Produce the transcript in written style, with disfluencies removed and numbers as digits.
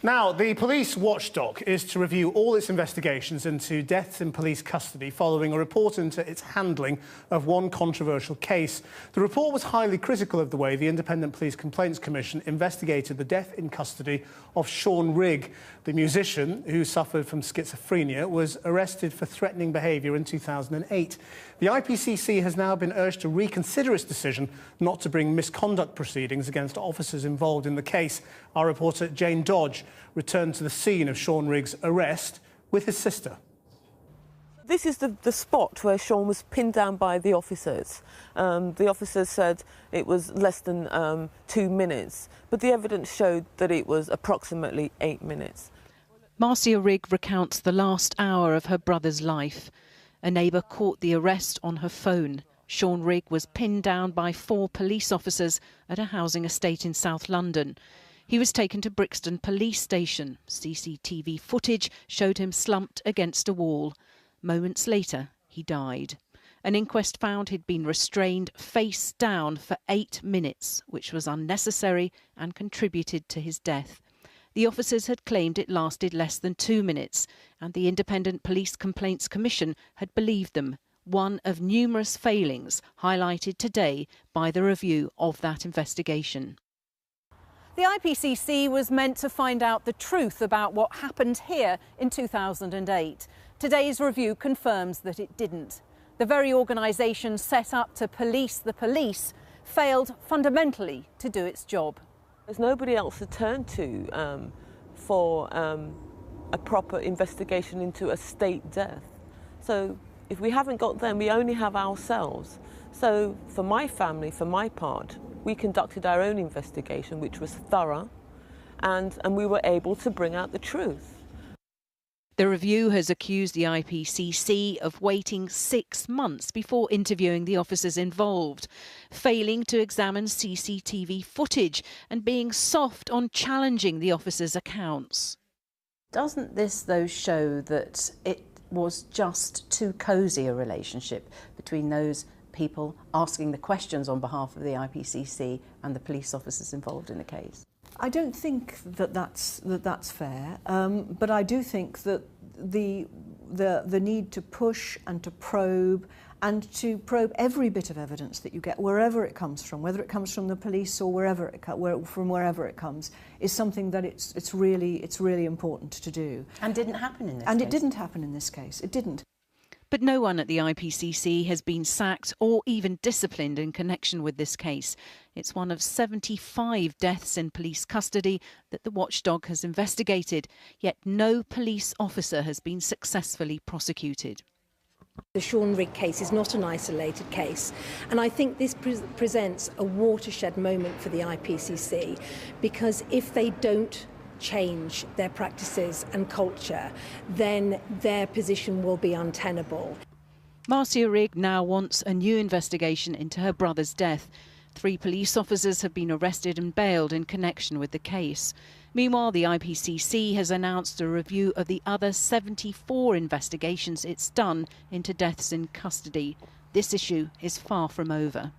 Now, the police watchdog is to review all its investigations into deaths in police custody following a report into its handling of one controversial case. The report was highly critical of the way the Independent Police Complaints Commission investigated the death in custody of Sean Rigg. The musician, who suffered from schizophrenia, was arrested for threatening behaviour in 2008. The IPCC has now been urged to reconsider its decision not to bring misconduct proceedings against officers involved in the case. Our reporter Jane Dodge returned to the scene of Sean Rigg's arrest with his sister. This is the spot where Sean was pinned down by the officers. The officers said it was less than 2 minutes, but the evidence showed that it was approximately 8 minutes. Marcia Rigg recounts the last hour of her brother's life. A neighbour caught the arrest on her phone. Sean Rigg was pinned down by 4 police officers at a housing estate in South London. He was taken to Brixton Police Station. CCTV footage showed him slumped against a wall. Moments later, he died. An inquest found he'd been restrained face down for 8 minutes, which was unnecessary and contributed to his death. The officers had claimed it lasted less than 2 minutes, and the Independent Police Complaints Commission had believed them, one of numerous failings highlighted today by the review of that investigation. The IPCC was meant to find out the truth about what happened here in 2008. Today's review confirms that it didn't. The very organisation set up to police the police failed fundamentally to do its job. There's nobody else to turn to for a proper investigation into a state death. So if we haven't got them, we only have ourselves. So for my family, for my part, we conducted our own investigation, which was thorough, and we were able to bring out the truth. The review has accused the IPCC of waiting 6 months before interviewing the officers involved, failing to examine CCTV footage and being soft on challenging the officers' accounts. Doesn't this, though, show that it was just too cosy a relationship between those people asking the questions on behalf of the IPCC and the police officers involved in the case? I don't think that that's fair, but I do think that the need to push and to probe every bit of evidence that you get, wherever it comes from, whether it comes from the police or wherever it comes, is something that it's really important to do. And didn't happen in this case. And it didn't happen in this case. It didn't. But no one at the IPCC has been sacked or even disciplined in connection with this case. It's one of 75 deaths in police custody that the watchdog has investigated, yet no police officer has been successfully prosecuted. The Sean Rigg case is not an isolated case, and I think this presents a watershed moment for the IPCC, because if they don't change their practices and culture, then their position will be untenable. Marcia Rigg now wants a new investigation into her brother's death. 3 police officers have been arrested and bailed in connection with the case. Meanwhile, the IPCC has announced a review of the other 74 investigations it's done into deaths in custody. This issue is far from over.